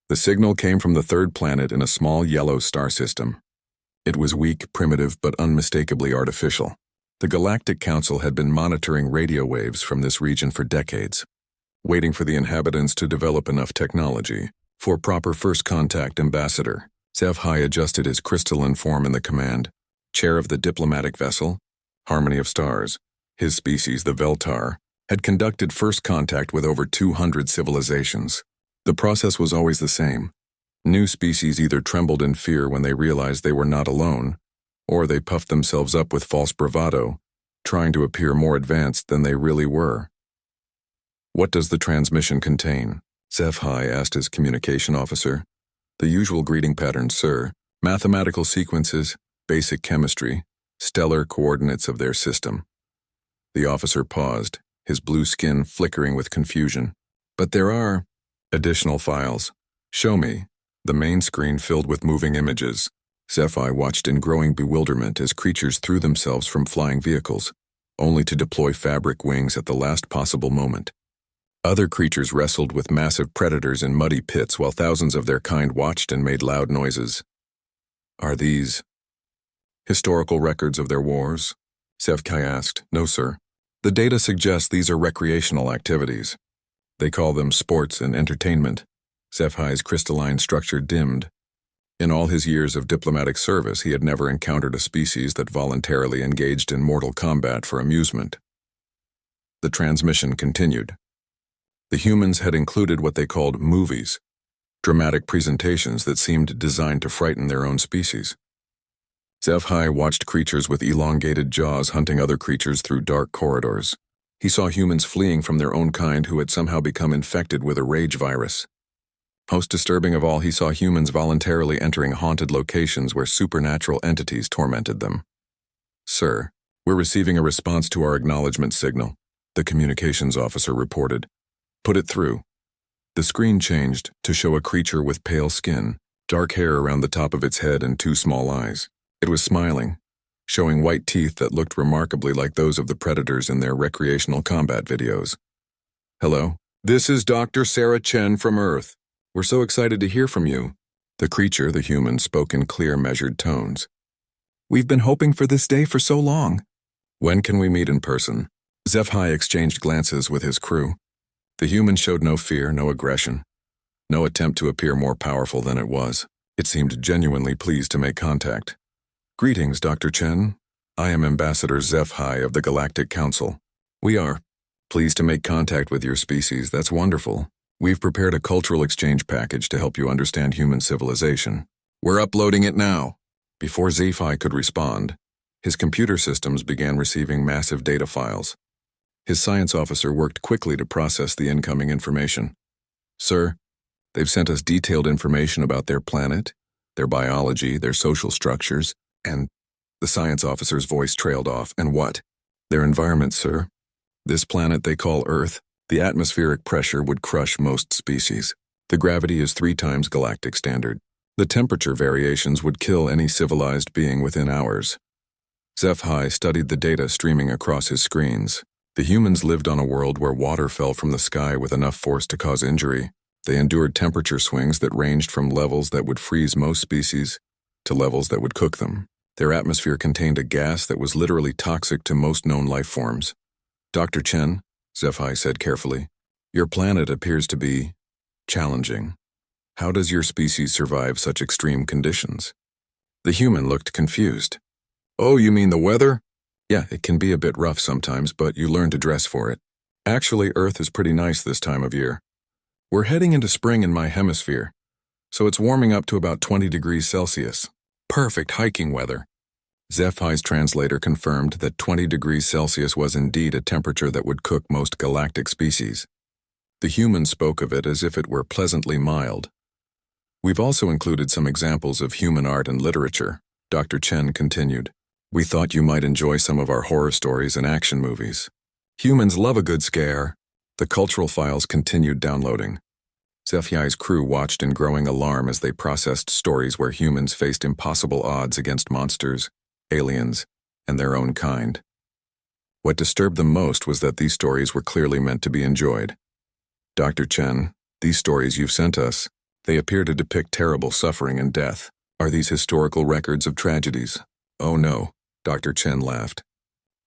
The signal came from the third planet in a small yellow star system. It was weak, primitive, but unmistakably artificial. The Galactic Council had been monitoring radio waves from this region for decades, waiting for the inhabitants to develop enough technology for proper first contact ambassador. SciFi adjusted his crystalline form in the command, chair of the diplomatic vessel, Harmony of Stars. His species, the Veltar, had conducted first contact with over 200 civilizations. The process was always the same. New species either trembled in fear when they realized they were not alone, or they puffed themselves up with false bravado, trying to appear more advanced than they really were. "What does the transmission contain?" SciFi asked his communication officer. "The usual greeting pattern, sir. Mathematical sequences, basic chemistry, stellar coordinates of their system." The officer paused, his blue skin flickering with confusion. "But there are additional files. Show me." The main screen filled with moving images. SciFi watched in growing bewilderment as creatures threw themselves from flying vehicles, only to deploy fabric wings at the last possible moment. Other creatures wrestled with massive predators in muddy pits while thousands of their kind watched and made loud noises. "Are these historical records of their wars?" SciFi asked. "No, sir. The data suggests these are recreational activities. They call them sports and entertainment." SciFi's crystalline structure dimmed. In all his years of diplomatic service, he had never encountered a species that voluntarily engaged in mortal combat for amusement. The transmission continued. The humans had included what they called movies, dramatic presentations that seemed designed to frighten their own species. SciFi watched creatures with elongated jaws hunting other creatures through dark corridors. He saw humans fleeing from their own kind who had somehow become infected with a rage virus. Most disturbing of all, he saw humans voluntarily entering haunted locations where supernatural entities tormented them. "Sir, we're receiving a response to our acknowledgement signal," the communications officer reported. "Put it through." The screen changed to show a creature with pale skin, dark hair around the top of its head and two small eyes. It was smiling, showing white teeth that looked remarkably like those of the predators in their recreational combat videos. "Hello, this is Dr. Sarah Chen from Earth. We're so excited to hear from you." The creature, the human, spoke in clear, measured tones. "We've been hoping for this day for so long." "When can we meet in person?" SciFi exchanged glances with his crew. The human showed no fear, no aggression, no attempt to appear more powerful than it was. It seemed genuinely pleased to make contact. "Greetings, Dr. Chen. I am Ambassador SciFi of the Galactic Council. We are pleased to make contact with your species. That's wonderful. We've prepared a cultural exchange package to help you understand human civilization. We're uploading it now." Before SciFi could respond, his computer systems began receiving massive data files. His science officer worked quickly to process the incoming information. "Sir, they've sent us detailed information about their planet, their biology, their social structures, and..." The science officer's voice trailed off. "And what?" "Their environment, sir. This planet they call Earth. The atmospheric pressure would crush most species. The gravity is 3 times galactic standard. The temperature variations would kill any civilized being within hours." SciFi studied the data streaming across his screens. The humans lived on a world where water fell from the sky with enough force to cause injury. They endured temperature swings that ranged from levels that would freeze most species to levels that would cook them. Their atmosphere contained a gas that was literally toxic to most known life forms. "Dr. Chen," SciFi said carefully, "your planet appears to be challenging. How does your species survive such extreme conditions?" The human looked confused. "Oh, you mean the weather?" "Yeah, it can be a bit rough sometimes, but you learn to dress for it. Actually, Earth is pretty nice this time of year. We're heading into spring in my hemisphere, so it's warming up to about 20 degrees Celsius. Perfect hiking weather." SciFi's translator confirmed that 20 degrees Celsius was indeed a temperature that would cook most galactic species. The human spoke of it as if it were pleasantly mild. "We've also included some examples of human art and literature," Dr. Chen continued. "We thought you might enjoy some of our horror stories and action movies. Humans love a good scare." The cultural files continued downloading. SciFi's crew watched in growing alarm as they processed stories where humans faced impossible odds against monsters, aliens, and their own kind. What disturbed them most was that these stories were clearly meant to be enjoyed. "Dr. Chen, these stories you've sent us, They appear to depict terrible suffering and death. Are these historical records of tragedies? Oh no, Dr. Chen laughed.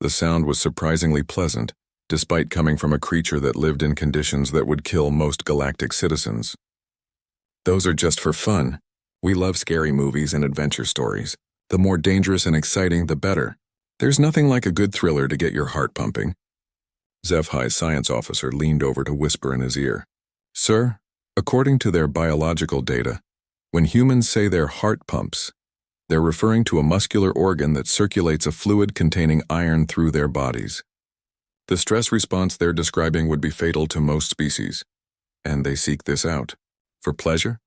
The sound was surprisingly pleasant, despite coming from a creature that lived in conditions that would kill most galactic citizens. Those are just for fun. We love scary movies and adventure stories. The more dangerous and exciting, the better. There's nothing like a good thriller to get your heart pumping. HFY's science officer leaned over to whisper in his ear. Sir, according to their biological data, when humans say their heart pumps, they're referring to a muscular organ that circulates a fluid containing iron through their bodies. The stress response they're describing would be fatal to most species, and they seek this out. For pleasure?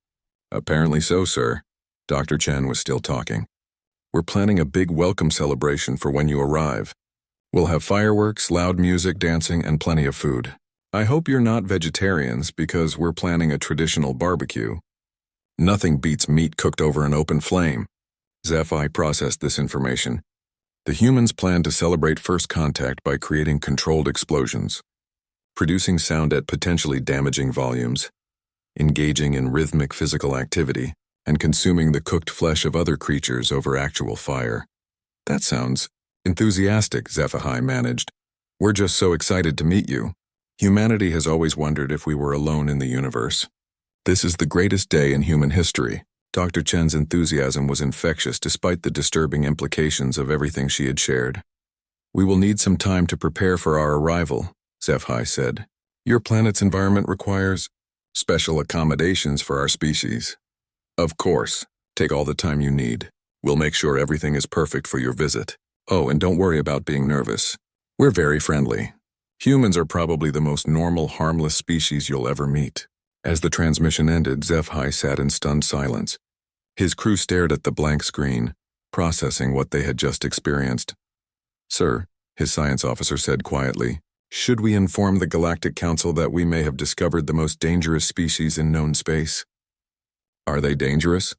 Apparently so, sir. Dr. Chen was still talking. We're planning a big welcome celebration for when you arrive. We'll have fireworks, loud music, dancing, and plenty of food. I hope you're not vegetarians because we're planning a traditional barbecue. Nothing beats meat cooked over an open flame. HFY processed this information. The humans plan to celebrate first contact by creating controlled explosions, producing sound at potentially damaging volumes, engaging in rhythmic physical activity, and consuming the cooked flesh of other creatures over actual fire. That sounds enthusiastic, HFY managed. We're just so excited to meet you. Humanity has always wondered if we were alone in the universe. This is the greatest day in human history. Dr. Chen's enthusiasm was infectious despite the disturbing implications of everything she had shared. We will need some time to prepare for our arrival, HFY said. Your planet's environment requires special accommodations for our species. Of course, take all the time you need. We'll make sure everything is perfect for your visit. Oh, and don't worry about being nervous. We're very friendly. Humans are probably the most normal, harmless species you'll ever meet. As the transmission ended, HFY sat in stunned silence. His crew stared at the blank screen, processing what they had just experienced. Sir, his science officer said quietly, should we inform the Galactic Council that we may have discovered the most dangerous species in known space? Are they dangerous?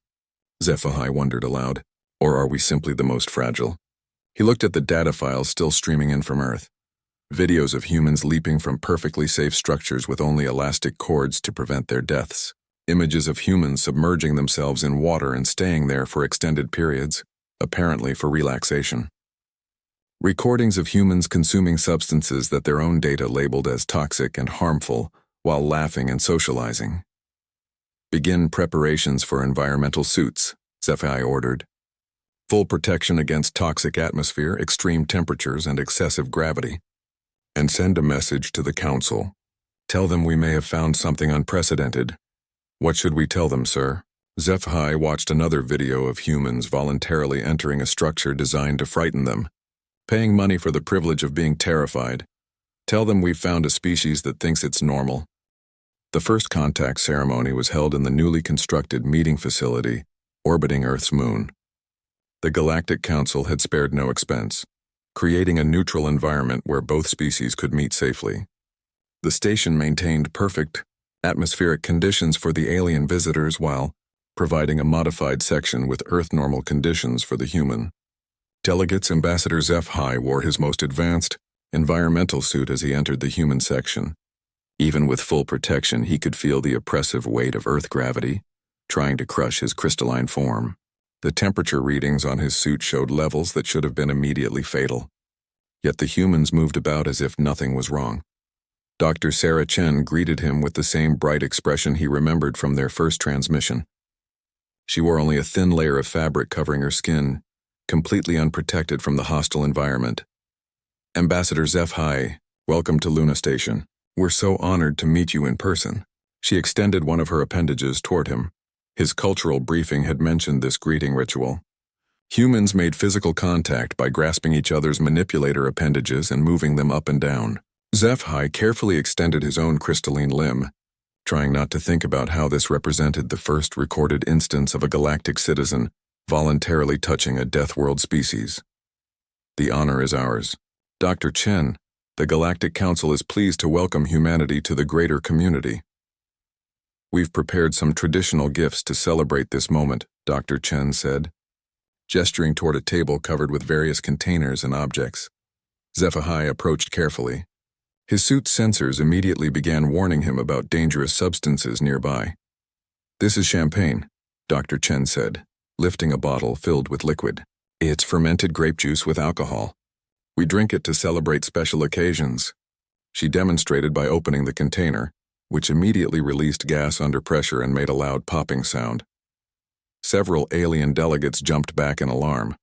HFY wondered aloud. Or are we simply the most fragile? He looked at the data files still streaming in from Earth. Videos of humans leaping from perfectly safe structures with only elastic cords to prevent their deaths. Images of humans submerging themselves in water and staying there for extended periods, apparently for relaxation. Recordings of humans consuming substances that their own data labeled as toxic and harmful while laughing and socializing. Begin preparations for environmental suits, HFY ordered. Full protection against toxic atmosphere, extreme temperatures, and excessive gravity. And send a message to the Council. Tell them we may have found something unprecedented. What should we tell them, sir? HFY watched another video of humans voluntarily entering a structure designed to frighten them, paying money for the privilege of being terrified. Tell them we've found a species that thinks it's normal. The first contact ceremony was held in the newly constructed meeting facility orbiting Earth's moon. The Galactic Council had spared no expense, creating a neutral environment where both species could meet safely. The station maintained perfect atmospheric conditions for the alien visitors while providing a modified section with Earth-normal conditions for the human. Delegates Ambassador HFY wore his most advanced environmental suit as he entered the human section. Even with full protection, he could feel the oppressive weight of Earth gravity, trying to crush his crystalline form. The temperature readings on his suit showed levels that should have been immediately fatal. Yet the humans moved about as if nothing was wrong. Dr. Sarah Chen greeted him with the same bright expression he remembered from their first transmission. She wore only a thin layer of fabric covering her skin, completely unprotected from the hostile environment. Ambassador HFY, welcome to Luna Station. We're so honored to meet you in person. She extended one of her appendages toward him. His cultural briefing had mentioned this greeting ritual. Humans made physical contact by grasping each other's manipulator appendages and moving them up and down. HFY carefully extended his own crystalline limb, trying not to think about how this represented the first recorded instance of a galactic citizen voluntarily touching a Death World species. The honor is ours. Dr. Chen, the Galactic Council is pleased to welcome humanity to the greater community. We've prepared some traditional gifts to celebrate this moment, Dr. Chen said, gesturing toward a table covered with various containers and objects. HFY approached carefully. His suit's sensors immediately began warning him about dangerous substances nearby. This is champagne, Dr. Chen said, lifting a bottle filled with liquid. It's fermented grape juice with alcohol. We drink it to celebrate special occasions. She demonstrated by opening the container, which immediately released gas under pressure and made a loud popping sound. Several alien delegates jumped back in alarm.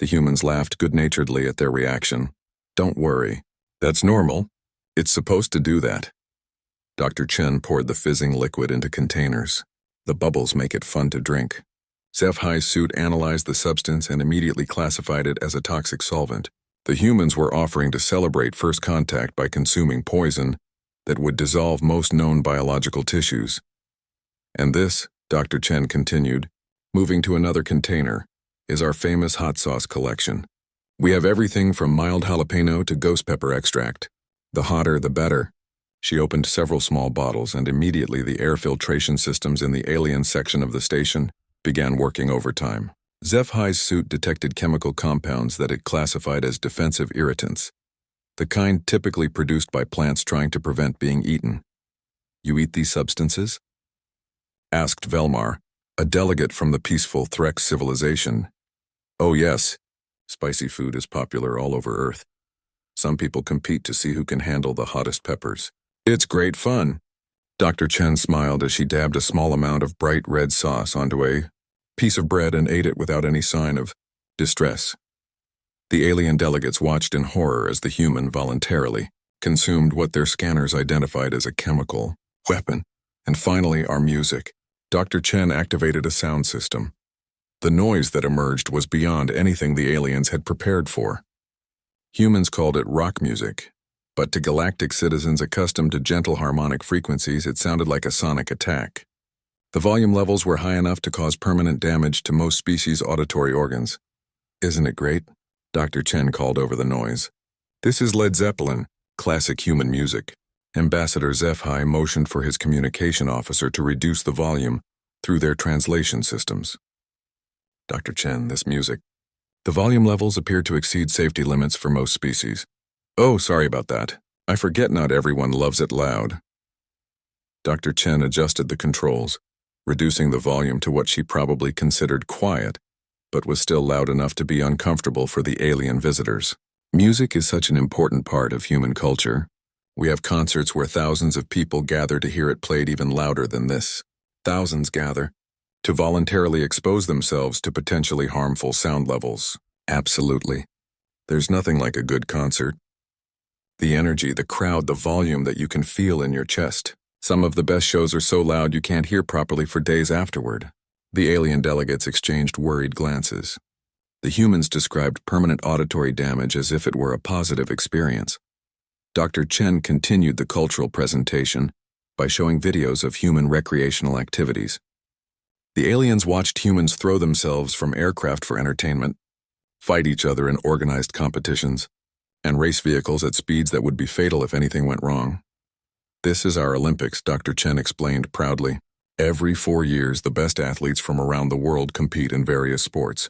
The humans laughed good-naturedly at their reaction. Don't worry. That's normal. It's supposed to do that. Dr. Chen poured the fizzing liquid into containers. The bubbles make it fun to drink. SciFi's suit analyzed the substance and immediately classified it as a toxic solvent. The humans were offering to celebrate first contact by consuming poison that would dissolve most known biological tissues. And this, Dr. Chen continued, moving to another container, is our famous hot sauce collection. We have everything from mild jalapeno to ghost pepper extract. The hotter, the better. She opened several small bottles, and immediately the air filtration systems in the alien section of the station began working overtime. SciFi's suit detected chemical compounds that it classified as defensive irritants, the kind typically produced by plants trying to prevent being eaten. You eat these substances? Asked Velmar, a delegate from the peaceful Threx civilization. Oh yes, spicy food is popular all over Earth. Some people compete to see who can handle the hottest peppers. It's great fun. Dr. Chen smiled as she dabbed a small amount of bright red sauce onto a piece of bread and ate it without any sign of distress. The alien delegates watched in horror as the human voluntarily consumed what their scanners identified as a chemical weapon. And finally, our music. Dr. Chen activated a sound system. The noise that emerged was beyond anything the aliens had prepared for. Humans called it rock music, but to galactic citizens accustomed to gentle harmonic frequencies, it sounded like a sonic attack. The volume levels were high enough to cause permanent damage to most species' auditory organs. Isn't it great? Dr. Chen called over the noise. This is Led Zeppelin, classic human music. Ambassador SciFi motioned for his communication officer to reduce the volume through their translation systems. Dr. Chen, this music. The volume levels appear to exceed safety limits for most species. Oh, sorry about that. I forget not everyone loves it loud. Dr. Chen adjusted the controls, reducing the volume to what she probably considered quiet, but was still loud enough to be uncomfortable for the alien visitors. Music is such an important part of human culture. We have concerts where thousands of people gather to hear it played even louder than this. Thousands gather to voluntarily expose themselves to potentially harmful sound levels. Absolutely. There's nothing like a good concert. The energy, the crowd, the volume that you can feel in your chest. Some of the best shows are so loud you can't hear properly for days afterward. The alien delegates exchanged worried glances. The humans described permanent auditory damage as if it were a positive experience. Dr. Chen continued the cultural presentation by showing videos of human recreational activities. The aliens watched humans throw themselves from aircraft for entertainment, fight each other in organized competitions, and race vehicles at speeds that would be fatal if anything went wrong. This is our Olympics, Dr. Chen explained proudly. Every 4 years, the best athletes from around the world compete in various sports.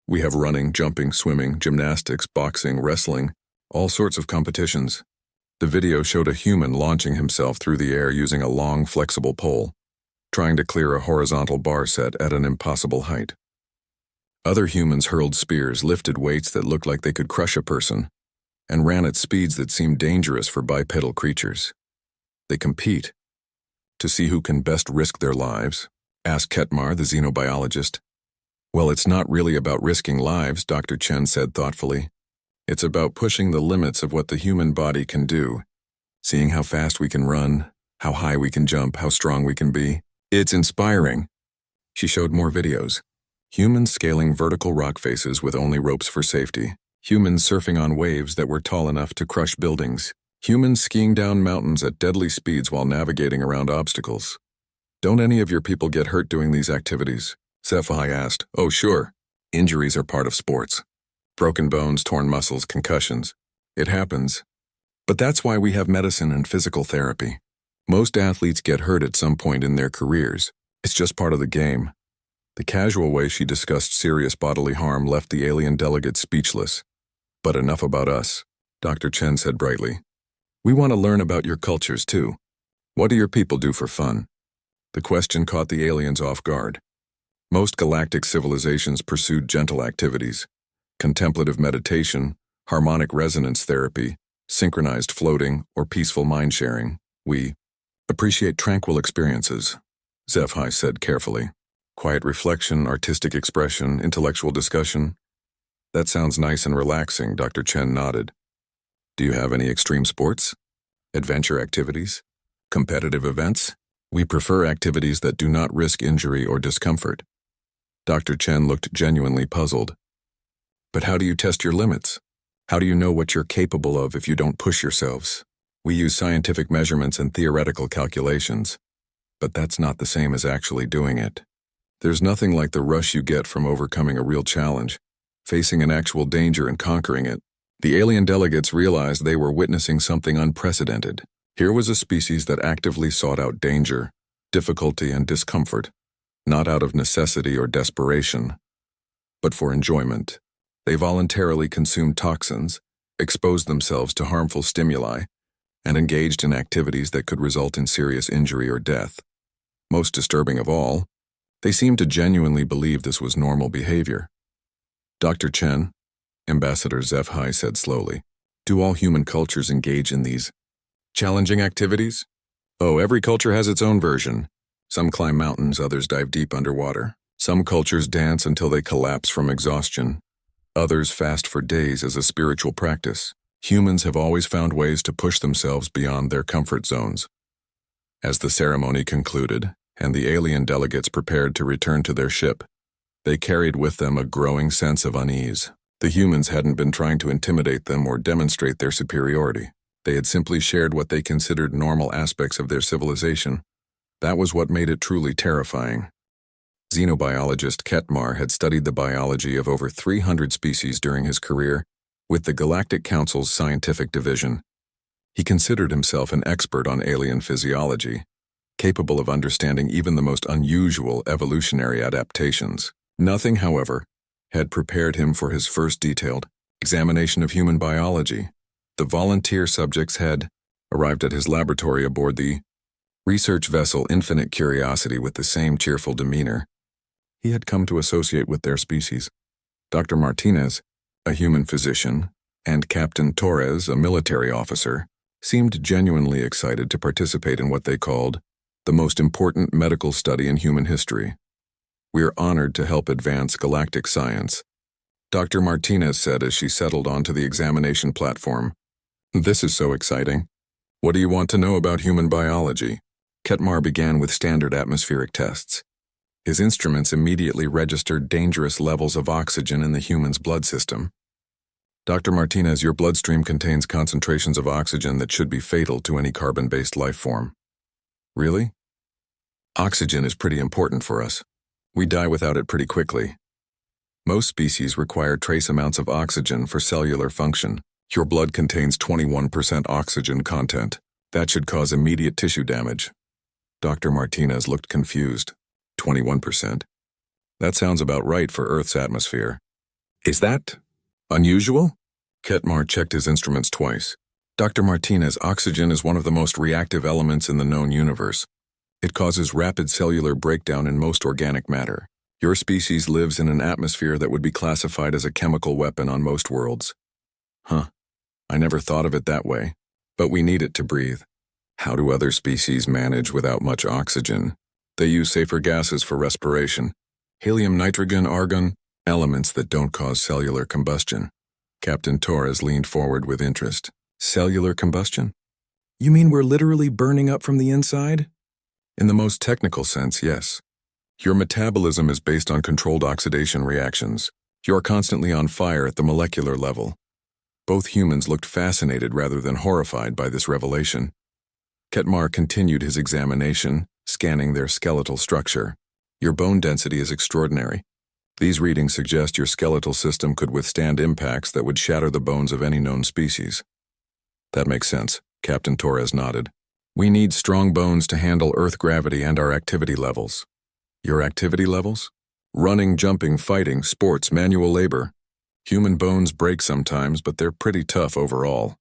We have running, jumping, swimming, gymnastics, boxing, wrestling, all sorts of competitions. The video showed a human launching himself through the air using a long, flexible pole, trying to clear a horizontal bar set at an impossible height. Other humans hurled spears, lifted weights that looked like they could crush a person, and ran at speeds that seemed dangerous for bipedal creatures. They compete to see who can best risk their lives, asked Ketmar, the xenobiologist. Well, it's not really about risking lives, Dr. Chen said thoughtfully. It's about pushing the limits of what the human body can do, seeing how fast we can run, how high we can jump, how strong we can be. It's inspiring. She showed more videos. Humans scaling vertical rock faces with only ropes for safety. Humans surfing on waves that were tall enough to crush buildings. Humans skiing down mountains at deadly speeds while navigating around obstacles. Don't any of your people get hurt doing these activities? SciFi asked. Oh, sure. Injuries are part of sports. Broken bones, torn muscles, concussions. It happens. But that's why we have medicine and physical therapy. Most athletes get hurt at some point in their careers. It's just part of the game. The casual way she discussed serious bodily harm left the alien delegate speechless. But enough about us, Dr. Chen said brightly. We want to learn about your cultures too. What do your people do for fun? The question caught the aliens off guard. Most galactic civilizations pursued gentle activities: contemplative meditation, harmonic resonance therapy, synchronized floating, or peaceful mind sharing. We appreciate tranquil experiences, HFY said carefully. Quiet reflection, artistic expression, intellectual discussion. That sounds nice and relaxing, Dr. Chen nodded. Do you have any extreme sports? Adventure activities? Competitive events? We prefer activities that do not risk injury or discomfort. Dr. Chen looked genuinely puzzled. But how do you test your limits? How do you know what you're capable of if you don't push yourselves? We use scientific measurements and theoretical calculations, but that's not the same as actually doing it. There's nothing like the rush you get from overcoming a real challenge, facing an actual danger and conquering it. The alien delegates realized they were witnessing something unprecedented. Here was a species that actively sought out danger, difficulty, and discomfort, not out of necessity or desperation, but for enjoyment. They voluntarily consumed toxins, exposed themselves to harmful stimuli, and engaged in activities that could result in serious injury or death. Most disturbing of all, they seemed to genuinely believe this was normal behavior. Dr. Chen, Ambassador HFY said slowly, do all human cultures engage in these challenging activities? Oh, every culture has its own version. Some climb mountains, others dive deep underwater. Some cultures dance until they collapse from exhaustion. Others fast for days as a spiritual practice. Humans have always found ways to push themselves beyond their comfort zones. As the ceremony concluded, and the alien delegates prepared to return to their ship, they carried with them a growing sense of unease. The humans hadn't been trying to intimidate them or demonstrate their superiority. They had simply shared what they considered normal aspects of their civilization. That was what made it truly terrifying. Xenobiologist Ketmar had studied the biology of over 300 species during his career with the Galactic Council's scientific division. He considered himself an expert on alien physiology, capable of understanding even the most unusual evolutionary adaptations. Nothing, however, had prepared him for his first detailed examination of human biology. The volunteer subjects had arrived at his laboratory aboard the research vessel Infinite Curiosity with the same cheerful demeanor he had come to associate with their species. Dr. Martinez, a human physician, and Captain Torres, a military officer, seemed genuinely excited to participate in what they called the most important medical study in human history. We are honored to help advance galactic science, Dr. Martinez said as she settled onto the examination platform. This is so exciting. What do you want to know about human biology? Ketmar began with standard atmospheric tests. His instruments immediately registered dangerous levels of oxygen in the human's blood system. Dr. Martinez, your bloodstream contains concentrations of oxygen that should be fatal to any carbon-based life form. Really? Oxygen is pretty important for us. We die without it pretty quickly. Most species require trace amounts of oxygen for cellular function. Your blood contains 21% oxygen content. That should cause immediate tissue damage. Dr. Martinez looked confused. 21%? That sounds about right for Earth's atmosphere. Is that unusual? Ketmar checked his instruments twice. Dr. Martinez, oxygen is one of the most reactive elements in the known universe. It causes rapid cellular breakdown in most organic matter. Your species lives in an atmosphere that would be classified as a chemical weapon on most worlds. Huh. I never thought of it that way. But we need it to breathe. How do other species manage without much oxygen? They use safer gases for respiration. Helium, nitrogen, argon, elements that don't cause cellular combustion. Captain Torres leaned forward with interest. Cellular combustion? You mean we're literally burning up from the inside? In the most technical sense, yes. Your metabolism is based on controlled oxidation reactions. You are constantly on fire at the molecular level. Both humans looked fascinated rather than horrified by this revelation. Ketmar continued his examination, scanning their skeletal structure. Your bone density is extraordinary. These readings suggest your skeletal system could withstand impacts that would shatter the bones of any known species. That makes sense, Captain Torres nodded. We need strong bones to handle Earth gravity and our activity levels. Your activity levels? Running, jumping, fighting, sports, manual labor. Human bones break sometimes, but they're pretty tough overall.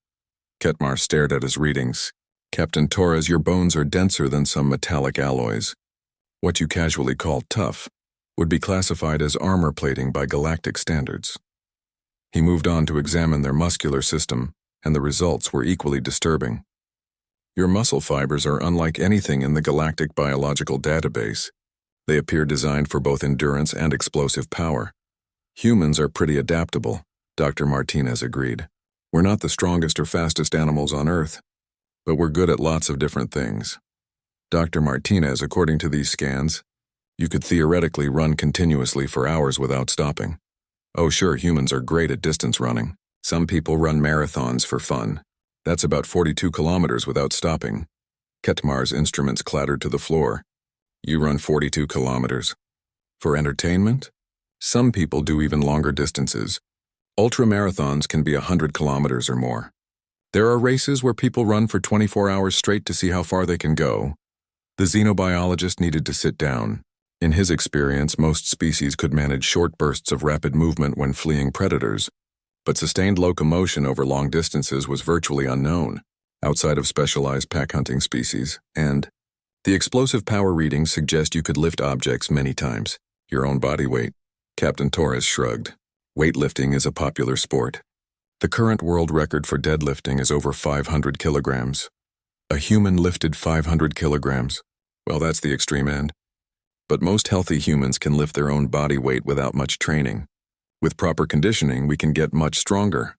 Ketmar stared at his readings. Captain Torres, your bones are denser than some metallic alloys. what you casually call tough, would be classified as armor plating by galactic standards. He moved on to examine their muscular system, and the results were equally disturbing. Your muscle fibers are unlike anything in the galactic biological database. They appear designed for both endurance and explosive power. Humans are pretty adaptable, Dr. Martinez agreed. We're not the strongest or fastest animals on Earth, but we're good at lots of different things. Dr. Martinez, according to these scans, you could theoretically run continuously for hours without stopping. Oh sure, humans are great at distance running. Some people run marathons for fun. That's about 42 kilometers without stopping. Ketmar's instruments clattered to the floor. You run 42 kilometers. For entertainment? Some people do even longer distances. Ultramarathons can be 100 kilometers or more. There are races where people run for 24 hours straight to see how far they can go. The xenobiologist needed to sit down. In his experience, most species could manage short bursts of rapid movement when fleeing predators, but sustained locomotion over long distances was virtually unknown, outside of specialized pack hunting species, and the explosive power readings suggest you could lift objects many times, your own body weight. Captain Torres shrugged. Weightlifting is a popular sport. The current world record for deadlifting is over 500 kilograms. A human lifted 500 kilograms. Well, that's the extreme end. But most healthy humans can lift their own body weight without much training. With proper conditioning, we can get much stronger.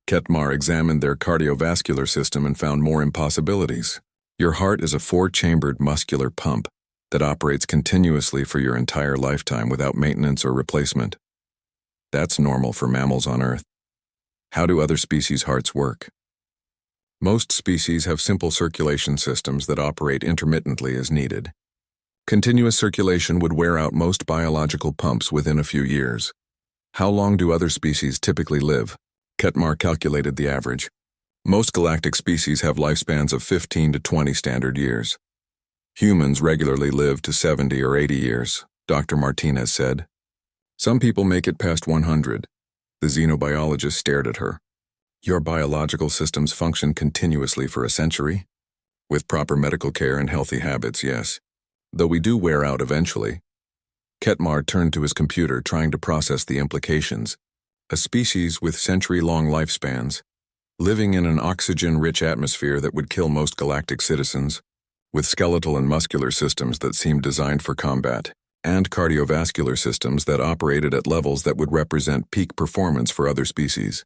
Ketmar examined their cardiovascular system and found more impossibilities. Your heart is a 4-chambered muscular pump that operates continuously for your entire lifetime without maintenance or replacement. That's normal for mammals on Earth. How do other species' hearts work? Most species have simple circulation systems that operate intermittently as needed. Continuous circulation would wear out most biological pumps within a few years. How long do other species typically live? Ketmar calculated the average. Most galactic species have lifespans of 15 to 20 standard years. Humans regularly live to 70 or 80 years, Dr. Martinez said. Some people make it past 100. The xenobiologist stared at her. Your biological systems function continuously for a century? With proper medical care and healthy habits, yes. Though we do wear out eventually. Ketmar turned to his computer, trying to process the implications. A species with century-long lifespans, living in an oxygen-rich atmosphere that would kill most galactic citizens, with skeletal and muscular systems that seemed designed for combat, and cardiovascular systems that operated at levels that would represent peak performance for other species.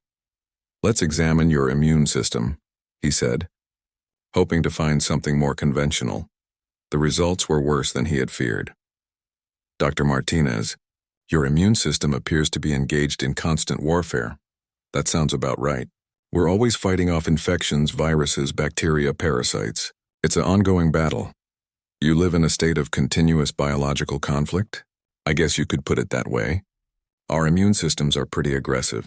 Let's examine your immune system, he said, hoping to find something more conventional. The results were worse than he had feared. Dr. Martinez, your immune system appears to be engaged in constant warfare. That sounds about right. We're always fighting off infections, viruses, bacteria, parasites. It's an ongoing battle. You live in a state of continuous biological conflict? I guess you could put it that way. Our immune systems are pretty aggressive.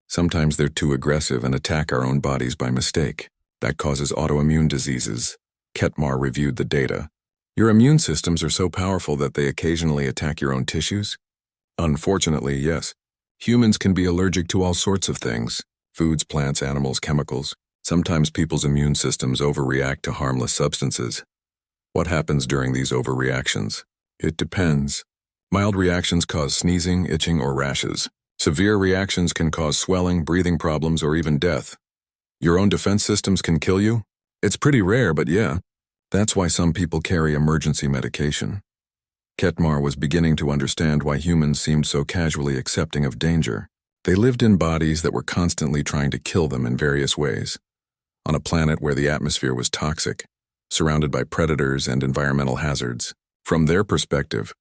Sometimes they're too aggressive and attack our own bodies by mistake. That causes autoimmune diseases. Ketmar reviewed the data. Your immune systems are so powerful that they occasionally attack your own tissues? Unfortunately, yes. Humans can be allergic to all sorts of things. Foods, plants, animals, chemicals. Sometimes people's immune systems overreact to harmless substances. What happens during these overreactions? It depends. Mild reactions cause sneezing, itching, or rashes. Severe reactions can cause swelling, breathing problems, or even death. Your own defense systems can kill you? It's pretty rare, but yeah. That's why some people carry emergency medication. Ketmar was beginning to understand why humans seemed so casually accepting of danger. They lived in bodies that were constantly trying to kill them in various ways. On a planet where the atmosphere was toxic, surrounded by predators and environmental hazards. From their perspective,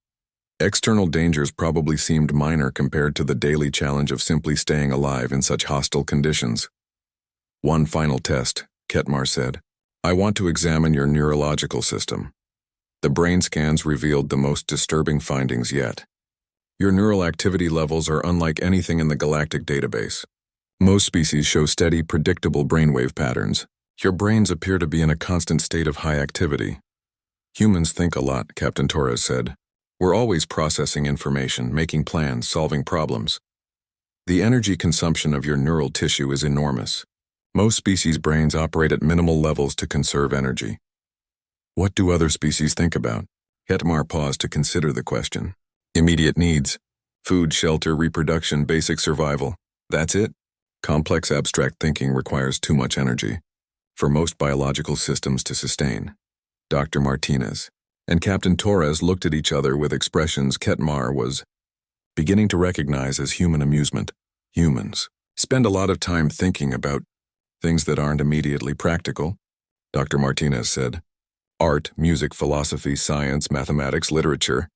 external dangers probably seemed minor compared to the daily challenge of simply staying alive in such hostile conditions. One final test, Ketmar said. I want to examine your neurological system. The brain scans revealed the most disturbing findings yet. Your neural activity levels are unlike anything in the galactic database. Most species show steady, predictable brainwave patterns. Your brains appear to be in a constant state of high activity. Humans think a lot, Captain Torres said. We're always processing information, making plans, solving problems. The energy consumption of your neural tissue is enormous. Most species' brains operate at minimal levels to conserve energy. What do other species think about? Hetmar paused to consider the question. Immediate needs. Food, shelter, reproduction, basic survival. That's it? Complex abstract thinking requires too much energy for most biological systems to sustain. Dr. Martinez and Captain Torres looked at each other with expressions Ketmar was beginning to recognize as human amusement. Humans spend a lot of time thinking about things that aren't immediately practical, Dr. Martinez said. Art, music, philosophy, science, mathematics, literature.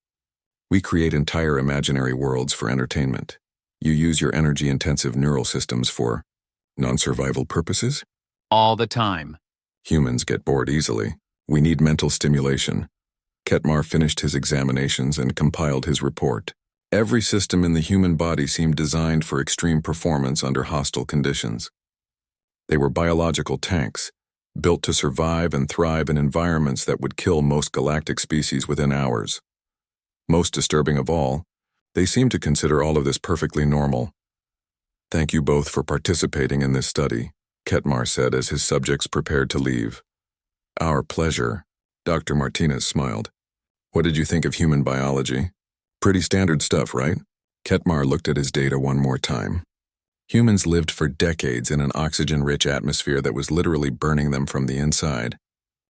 We create entire imaginary worlds for entertainment. You use your energy-intensive neural systems for non-survival purposes? All the time. Humans get bored easily. We need mental stimulation. Ketmar finished his examinations and compiled his report. Every system in the human body seemed designed for extreme performance under hostile conditions. They were biological tanks, built to survive and thrive in environments that would kill most galactic species within hours. Most disturbing of all, they seemed to consider all of this perfectly normal. Thank you both for participating in this study, Ketmar said as his subjects prepared to leave. Our pleasure, Dr. Martinez smiled. What did you think of human biology? Pretty standard stuff, right? Ketmar looked at his data one more time. Humans lived for decades in an oxygen-rich atmosphere that was literally burning them from the inside.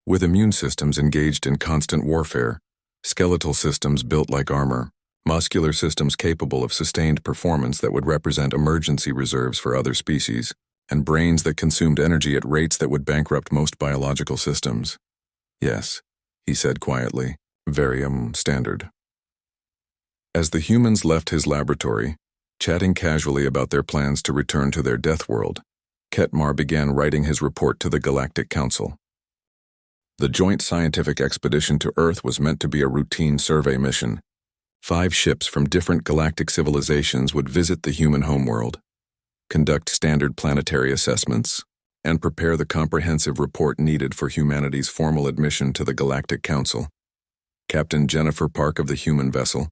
With immune systems engaged in constant warfare, skeletal systems built like armor, muscular systems capable of sustained performance that would represent emergency reserves for other species, and brains that consumed energy at rates that would bankrupt most biological systems. Yes, he said quietly, very standard. As the humans left his laboratory, chatting casually about their plans to return to their death world, Ketmar began writing his report to the Galactic Council. The joint scientific expedition to Earth was meant to be a routine survey mission. 5 ships from different galactic civilizations would visit the human homeworld, conduct standard planetary assessments, and prepare the comprehensive report needed for humanity's formal admission to the Galactic Council. Captain Jennifer Park of the human vessel,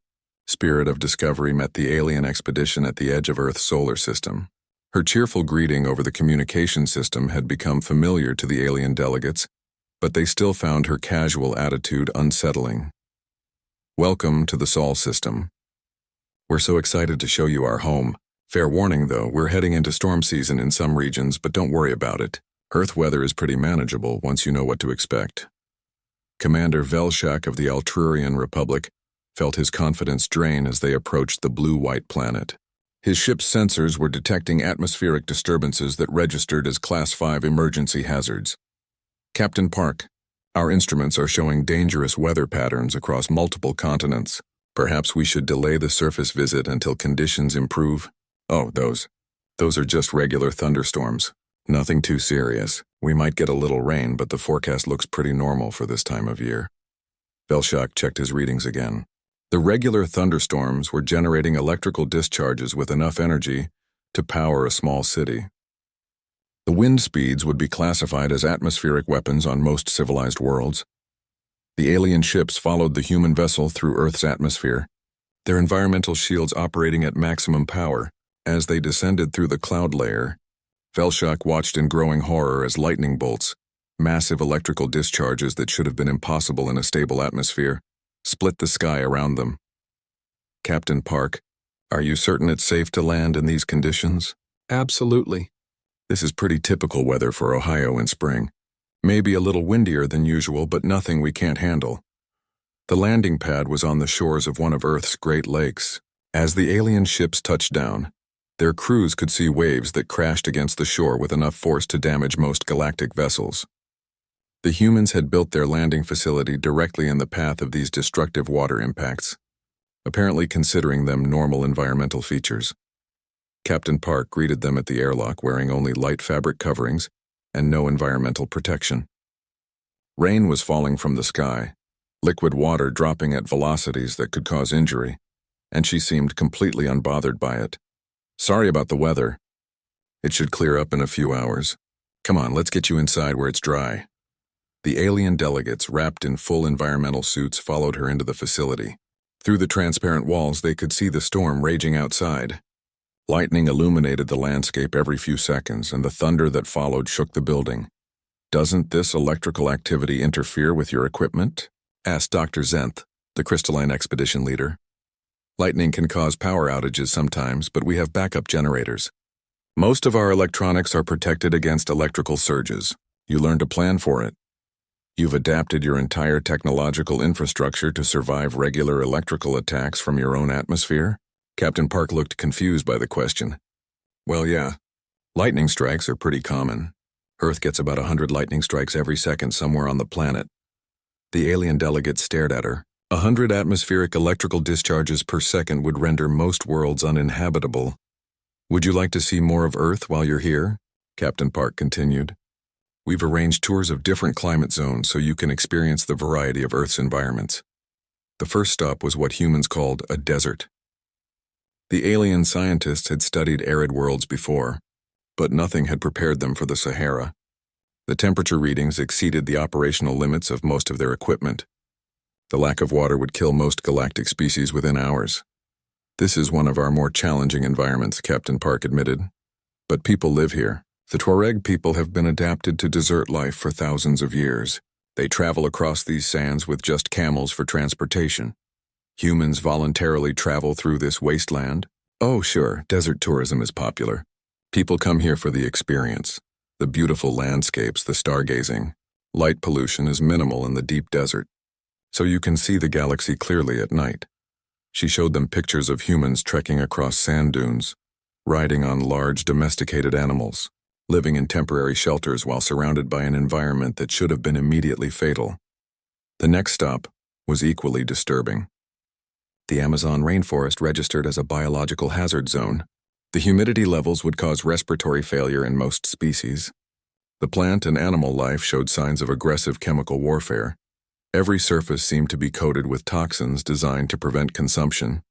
Spirit of Discovery, met the alien expedition at the edge of Earth's solar system. Her cheerful greeting over the communication system had become familiar to the alien delegates, but they still found her casual attitude unsettling. Welcome to the Sol system. We're so excited to show you our home. Fair warning though, we're heading into storm season in some regions, but don't worry about it. Earth weather is pretty manageable once you know what to expect. Commander Velshak of the Altrurian Republic felt his confidence drain as they approached the blue-white planet. His ship's sensors were detecting atmospheric disturbances that registered as Class 5 emergency hazards. Captain Park, our instruments are showing dangerous weather patterns across multiple continents. Perhaps we should delay the surface visit until conditions improve. Oh, those are just regular thunderstorms. Nothing too serious. We might get a little rain, but the forecast looks pretty normal for this time of year. Velshak checked his readings again. The regular thunderstorms were generating electrical discharges with enough energy to power a small city. The wind speeds would be classified as atmospheric weapons on most civilized worlds. The alien ships followed the human vessel through Earth's atmosphere, their environmental shields operating at maximum power. As they descended through the cloud layer, Velshak watched in growing horror as lightning bolts, massive electrical discharges that should have been impossible in a stable atmosphere, split the sky around them. Captain Park, are you certain it's safe to land in these conditions? Absolutely. This is pretty typical weather for Ohio in spring. Maybe a little windier than usual, but nothing we can't handle. The landing pad was on the shores of one of Earth's Great Lakes. As the alien ships touched down, their crews could see waves that crashed against the shore with enough force to damage most galactic vessels. The humans had built their landing facility directly in the path of these destructive water impacts, apparently considering them normal environmental features. Captain Park greeted them at the airlock wearing only light fabric coverings and no environmental protection. Rain was falling from the sky, liquid water dropping at velocities that could cause injury, and she seemed completely unbothered by it. Sorry about the weather. It should clear up in a few hours. Come on, let's get you inside where it's dry. The alien delegates, wrapped in full environmental suits, followed her into the facility. Through the transparent walls, they could see the storm raging outside. Lightning illuminated the landscape every few seconds, and the thunder that followed shook the building. Doesn't this electrical activity interfere with your equipment? Asked Dr. Zenth, the crystalline expedition leader. Lightning can cause power outages sometimes, but we have backup generators. Most of our electronics are protected against electrical surges. You learn to plan for it. You've adapted your entire technological infrastructure to survive regular electrical attacks from your own atmosphere? Captain Park looked confused by the question. Well, yeah. Lightning strikes are pretty common. Earth gets about 100 lightning strikes every second somewhere on the planet. The alien delegate stared at her. 100 atmospheric electrical discharges per second would render most worlds uninhabitable. Would you like to see more of Earth while you're here? Captain Park continued. We've arranged tours of different climate zones so you can experience the variety of Earth's environments. The first stop was what humans called a desert. The alien scientists had studied arid worlds before, but nothing had prepared them for the Sahara. The temperature readings exceeded the operational limits of most of their equipment. The lack of water would kill most galactic species within hours. This is one of our more challenging environments, Captain Park admitted. But people live here. The Tuareg people have been adapted to desert life for thousands of years. They travel across these sands with just camels for transportation. Humans voluntarily travel through this wasteland. Oh, sure, desert tourism is popular. People come here for the experience. The beautiful landscapes, the stargazing. Light pollution is minimal in the deep desert, so you can see the galaxy clearly at night. She showed them pictures of humans trekking across sand dunes, riding on large domesticated animals, living in temporary shelters while surrounded by an environment that should have been immediately fatal. The next stop was equally disturbing. The Amazon rainforest registered as a biological hazard zone. The humidity levels would cause respiratory failure in most species. The plant and animal life showed signs of aggressive chemical warfare. Every surface seemed to be coated with toxins designed to prevent consumption.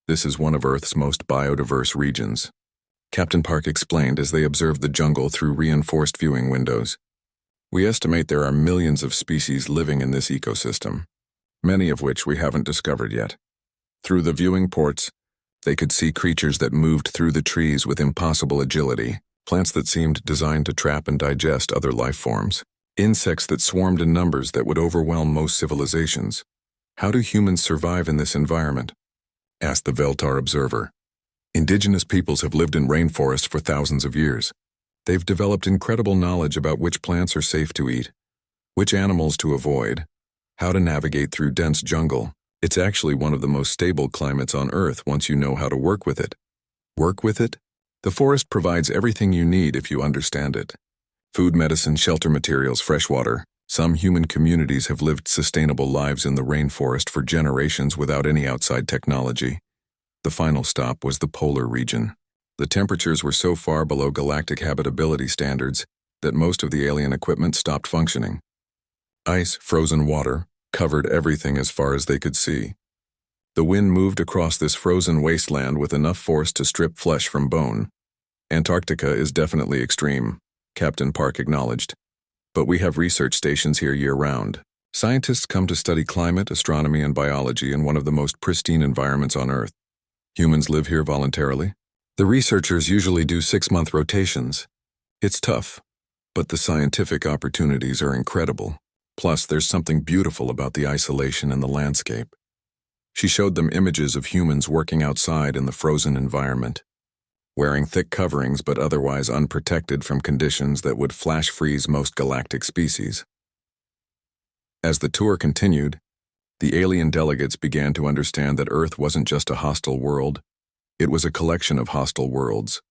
This is one of Earth's most biodiverse regions, Captain Park explained as they observed the jungle through reinforced viewing windows. We estimate there are millions of species living in this ecosystem, many of which we haven't discovered yet. Through the viewing ports, they could see creatures that moved through the trees with impossible agility, plants that seemed designed to trap and digest other life forms. Insects that swarmed in numbers that would overwhelm most civilizations. How do humans survive in this environment? Asked the Veltar observer. Indigenous peoples have lived in rainforests for thousands of years. They've developed incredible knowledge about which plants are safe to eat, which animals to avoid, how to navigate through dense jungle. It's actually one of the most stable climates on Earth once you know how to work with it. Work with it? The forest provides everything you need if you understand it. Food, medicine, shelter materials, fresh water. Some human communities have lived sustainable lives in the rainforest for generations without any outside technology. The final stop was the polar region. The temperatures were so far below galactic habitability standards that most of the alien equipment stopped functioning. Ice, frozen water, covered everything as far as they could see. The wind moved across this frozen wasteland with enough force to strip flesh from bone. Antarctica is definitely extreme, Captain Park acknowledged. But we have research stations here year-round. Scientists come to study climate, astronomy, and biology in one of the most pristine environments on Earth. Humans live here voluntarily. The researchers usually do 6-month rotations. It's tough, but the scientific opportunities are incredible. Plus, there's something beautiful about the isolation and the landscape. She showed them images of humans working outside in the frozen environment, wearing thick coverings but otherwise unprotected from conditions that would flash freeze most galactic species. As the tour continued, the alien delegates began to understand that Earth wasn't just a hostile world, it was a collection of hostile worlds.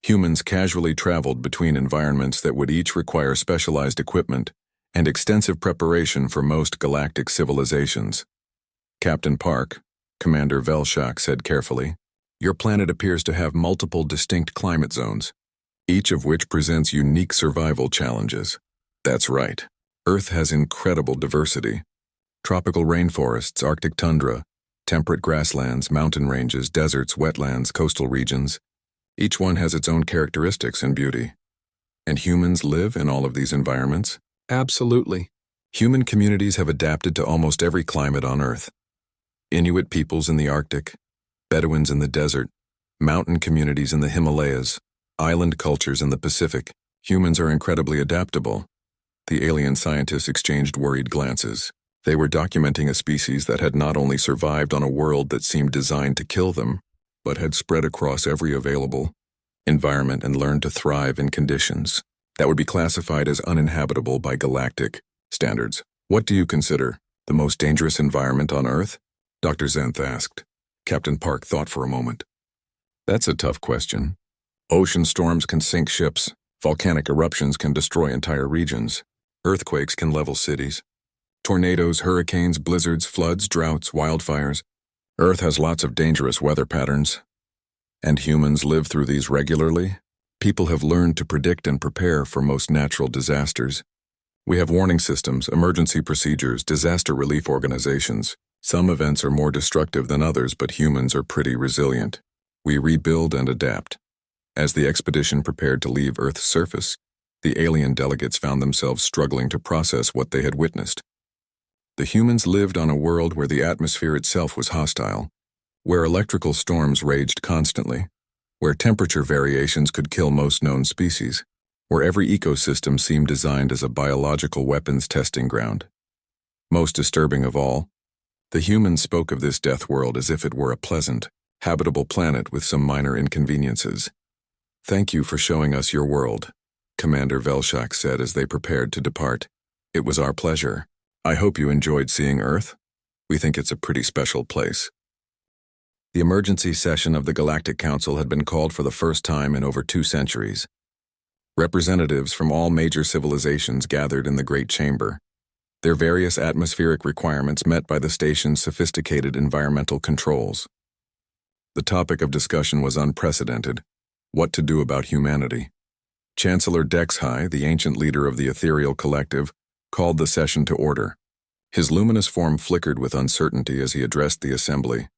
Humans casually traveled between environments that would each require specialized equipment and extensive preparation for most galactic civilizations. Captain Park, Commander Velshak said carefully, "Your planet appears to have multiple distinct climate zones, each of which presents unique survival challenges." That's right. Earth has incredible diversity. Tropical rainforests, Arctic tundra, temperate grasslands, mountain ranges, deserts, wetlands, coastal regions. Each one has its own characteristics and beauty. And humans live in all of these environments? Absolutely. Human communities have adapted to almost every climate on Earth. Inuit peoples in the Arctic, Bedouins in the desert, mountain communities in the Himalayas, island cultures in the Pacific. Humans are incredibly adaptable. The alien scientists exchanged worried glances. They were documenting a species that had not only survived on a world that seemed designed to kill them, but had spread across every available environment and learned to thrive in conditions that would be classified as uninhabitable by galactic standards. What do you consider the most dangerous environment on Earth? Dr. Zenth asked. Captain Park thought for a moment. That's a tough question. Ocean storms can sink ships, volcanic eruptions can destroy entire regions, earthquakes can level cities. Tornadoes, hurricanes, blizzards, floods, droughts, wildfires. Earth has lots of dangerous weather patterns. And humans live through these regularly. People have learned to predict and prepare for most natural disasters. We have warning systems, emergency procedures, disaster relief organizations. Some events are more destructive than others, but humans are pretty resilient. We rebuild and adapt. As the expedition prepared to leave Earth's surface, the alien delegates found themselves struggling to process what they had witnessed. The humans lived on a world where the atmosphere itself was hostile, where electrical storms raged constantly, where temperature variations could kill most known species, where every ecosystem seemed designed as a biological weapons testing ground. Most disturbing of all, the humans spoke of this death world as if it were a pleasant, habitable planet with some minor inconveniences. "Thank you for showing us your world," Commander Velshak said as they prepared to depart. "It was our pleasure. I hope you enjoyed seeing Earth. We think it's a pretty special place." The emergency session of the Galactic Council had been called for the first time in over 2 centuries. Representatives from all major civilizations gathered in the Great Chamber, their various atmospheric requirements met by the station's sophisticated environmental controls. The topic of discussion was unprecedented: what to do about humanity. Chancellor Dexhai, the ancient leader of the ethereal collective, called the session to order. His luminous form flickered with uncertainty as he addressed the assembly.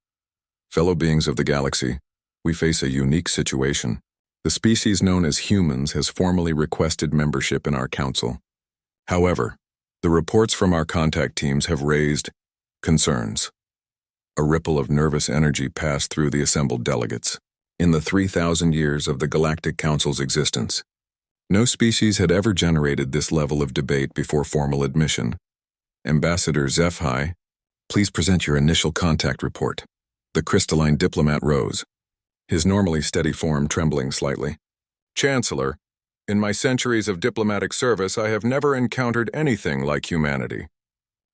"Fellow beings of the galaxy, we face a unique situation. The species known as humans has formally requested membership in our council. However, the reports from our contact teams have raised concerns." A ripple of nervous energy passed through the assembled delegates. In the 3,000 years of the Galactic Council's existence, no species had ever generated this level of debate before formal admission. "Ambassador Zephi, please present your initial contact report." The crystalline diplomat rose, his normally steady form trembling slightly. "Chancellor, in my centuries of diplomatic service, I have never encountered anything like humanity.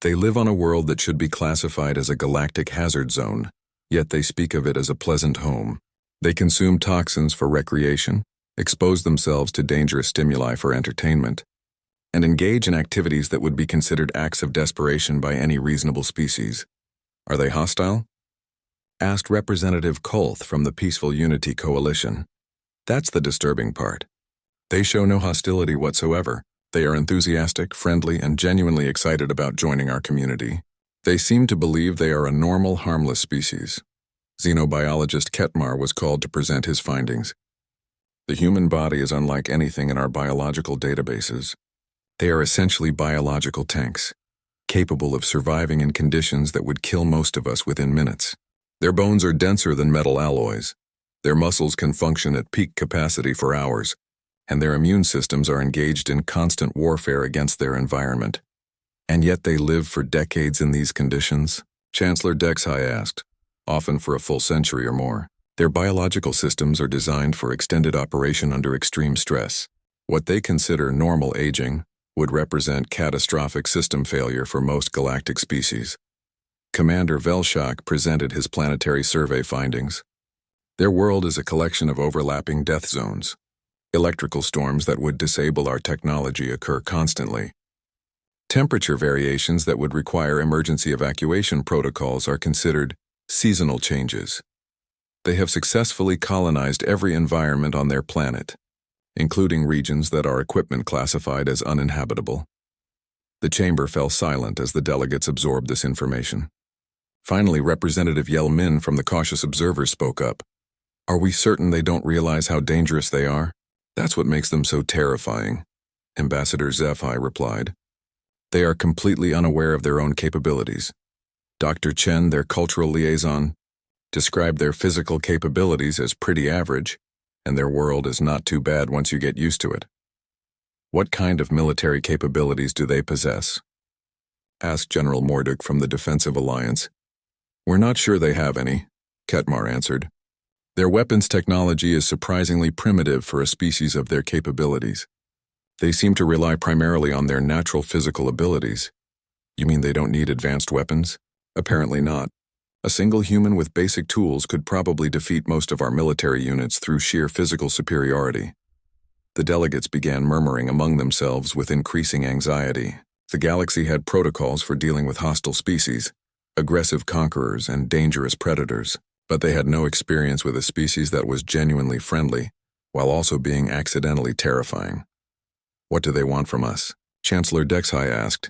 They live on a world that should be classified as a galactic hazard zone, yet they speak of it as a pleasant home. They consume toxins for recreation, expose themselves to dangerous stimuli for entertainment, and engage in activities that would be considered acts of desperation by any reasonable species. Are they hostile?" asked Representative Kolth from the Peaceful Unity Coalition. "That's the disturbing part. They show no hostility whatsoever. They are enthusiastic, friendly, and genuinely excited about joining our community. They seem to believe they are a normal, harmless species." Xenobiologist Ketmar was called to present his findings. "The human body is unlike anything in our biological databases. They are essentially biological tanks, capable of surviving in conditions that would kill most of us within minutes. Their bones are denser than metal alloys. Their muscles can function at peak capacity for hours, and their immune systems are engaged in constant warfare against their environment. And yet they live for decades in these conditions?" Chancellor Dexhai asked, "often for a full century or more. Their biological systems are designed for extended operation under extreme stress. What they consider normal aging would represent catastrophic system failure for most galactic species." Commander Velshak presented his planetary survey findings. "Their world is a collection of overlapping death zones. Electrical storms that would disable our technology occur constantly. Temperature variations that would require emergency evacuation protocols are considered seasonal changes. They have successfully colonized every environment on their planet, including regions that our equipment classified as uninhabitable." The chamber fell silent as the delegates absorbed this information. Finally, Representative Yel Min from the Cautious Observers spoke up. "Are we certain they don't realize how dangerous they are? That's what makes them so terrifying," Ambassador Zephi replied. "They are completely unaware of their own capabilities. Dr. Chen, their cultural liaison, described their physical capabilities as pretty average, and their world is not too bad once you get used to it." "What kind of military capabilities do they possess?" asked General Morduk from the Defensive Alliance. We're not sure they have any, Ketmar answered. Their weapons technology is surprisingly primitive for a species of their capabilities. They seem to rely primarily on their natural physical abilities. You mean they don't need advanced weapons? Apparently not. A single human with basic tools could probably defeat most of our military units through sheer physical superiority. The delegates began murmuring among themselves with increasing anxiety. The galaxy had protocols for dealing with hostile species, aggressive conquerors, and dangerous predators, but they had no experience with a species that was genuinely friendly, while also being accidentally terrifying. What do they want from us? Chancellor Dexhai asked.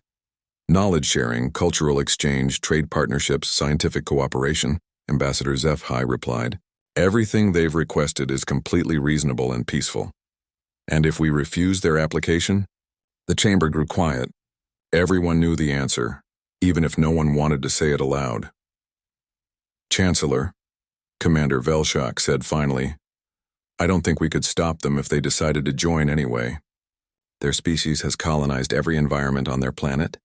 Knowledge sharing, cultural exchange, trade partnerships, scientific cooperation, Ambassador Zephi replied. Everything they've requested is completely reasonable and peaceful. And if we refuse their application? The chamber grew quiet. Everyone knew the answer, even if no one wanted to say it aloud. Chancellor, Commander Velshak said finally, I don't think we could stop them if they decided to join anyway. Their species has colonized every environment on their planet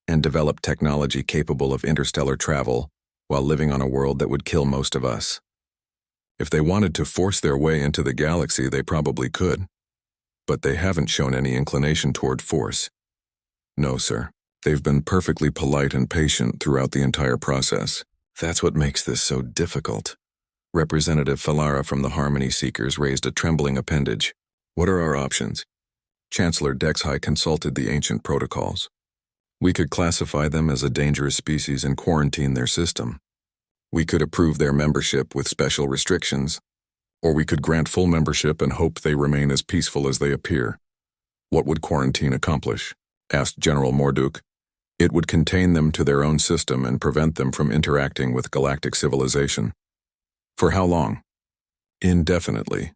and developed technology capable of interstellar travel while living on a world that would kill most of us. If they wanted to force their way into the galaxy, they probably could. But they haven't shown any inclination toward force. No, sir. They've been perfectly polite and patient throughout the entire process. That's what makes this so difficult. Representative Falara from the Harmony Seekers raised a trembling appendage. What are our options? Chancellor Dexhai consulted the ancient protocols. We could classify them as a dangerous species and quarantine their system. We could approve their membership with special restrictions, or we could grant full membership and hope they remain as peaceful as they appear. What would quarantine accomplish? Asked General Morduk. It would contain them to their own system and prevent them from interacting with galactic civilization. For how long? Indefinitely.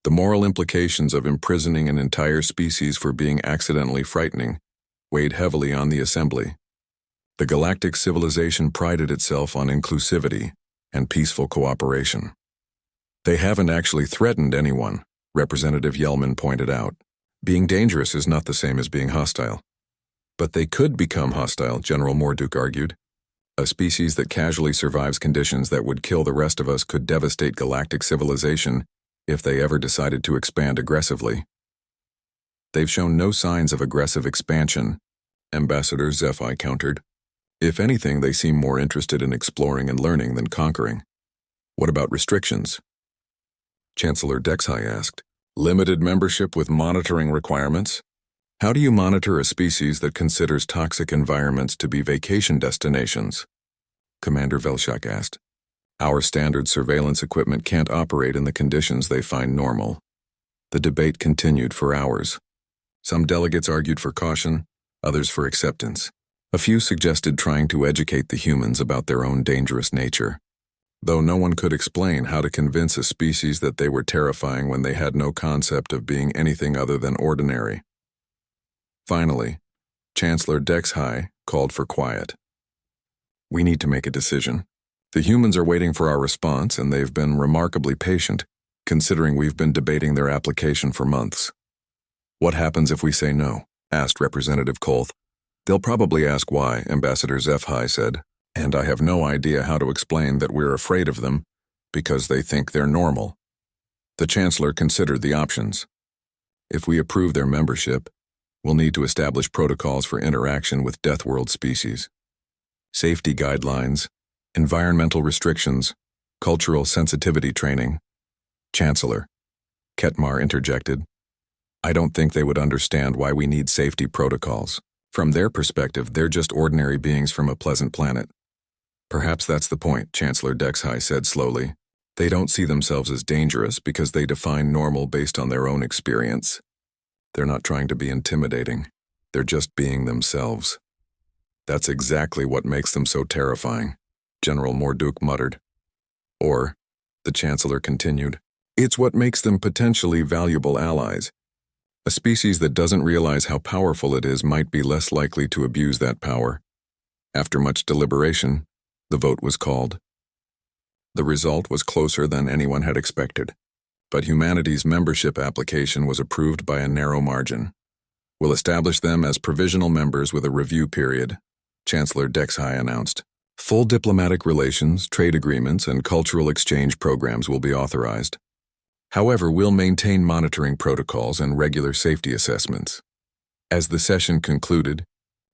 The moral implications of imprisoning an entire species for being accidentally frightening weighed heavily on the assembly. The galactic civilization prided itself on inclusivity and peaceful cooperation. They haven't actually threatened anyone, Representative Yelman pointed out. Being dangerous is not the same as being hostile. But they could become hostile, General Morduk argued. A species that casually survives conditions that would kill the rest of us could devastate galactic civilization if they ever decided to expand aggressively. They've shown no signs of aggressive expansion, Ambassador Zephi countered. If anything, they seem more interested in exploring and learning than conquering. What about restrictions? Chancellor Dexhai asked. Limited membership with monitoring requirements? How do you monitor a species that considers toxic environments to be vacation destinations? Commander Velshak asked. Our standard surveillance equipment can't operate in the conditions they find normal. The debate continued for hours. Some delegates argued for caution, others for acceptance. A few suggested trying to educate the humans about their own dangerous nature, though no one could explain how to convince a species that they were terrifying when they had no concept of being anything other than ordinary. Finally, Chancellor Dexhai called for quiet. We need to make a decision. The humans are waiting for our response, and they've been remarkably patient, considering we've been debating their application for months. What happens if we say no? Asked Representative Kolth. They'll probably ask why, Ambassador Zephi said, and I have no idea how to explain that we're afraid of them because they think they're normal. The Chancellor considered the options. If we approve their membership, we'll need to establish protocols for interaction with Deathworld species. Safety guidelines, environmental restrictions, cultural sensitivity training. Chancellor, Ketmar interjected. I don't think they would understand why we need safety protocols. From their perspective, they're just ordinary beings from a pleasant planet. Perhaps that's the point, Chancellor Dexhai said slowly. They don't see themselves as dangerous because they define normal based on their own experience. They're not trying to be intimidating. They're just being themselves. That's exactly what makes them so terrifying, General Morduk muttered. Or, the Chancellor continued, it's what makes them potentially valuable allies. A species that doesn't realize how powerful it is might be less likely to abuse that power. After much deliberation, the vote was called. The result was closer than anyone had expected, but humanity's membership application was approved by a narrow margin. We'll establish them as provisional members with a review period, Chancellor Dexhai announced. Full diplomatic relations, trade agreements, and cultural exchange programs will be authorized. However, we'll maintain monitoring protocols and regular safety assessments. As the session concluded,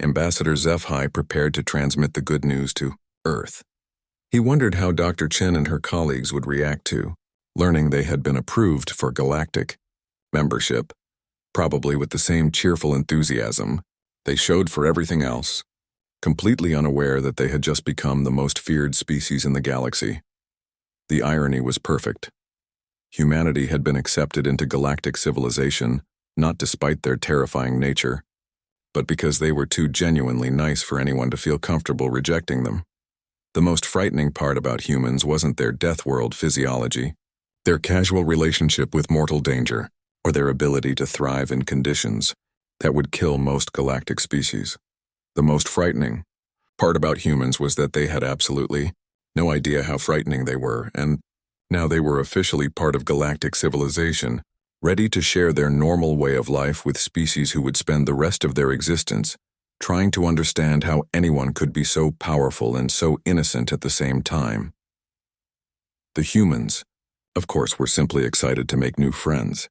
Ambassador Zephi prepared to transmit the good news to Earth. He wondered how Dr. Chen and her colleagues would react to learning they had been approved for Galactic membership, probably with the same cheerful enthusiasm they showed for everything else, completely unaware that they had just become the most feared species in the galaxy. The irony was perfect. Humanity had been accepted into galactic civilization, not despite their terrifying nature, but because they were too genuinely nice for anyone to feel comfortable rejecting them. The most frightening part about humans wasn't their death world physiology, their casual relationship with mortal danger, or their ability to thrive in conditions that would kill most galactic species. The most frightening part about humans was that they had absolutely no idea how frightening they were, and now they were officially part of galactic civilization, ready to share their normal way of life with species who would spend the rest of their existence trying to understand how anyone could be so powerful and so innocent at the same time. The humans, of course, were simply excited to make new friends.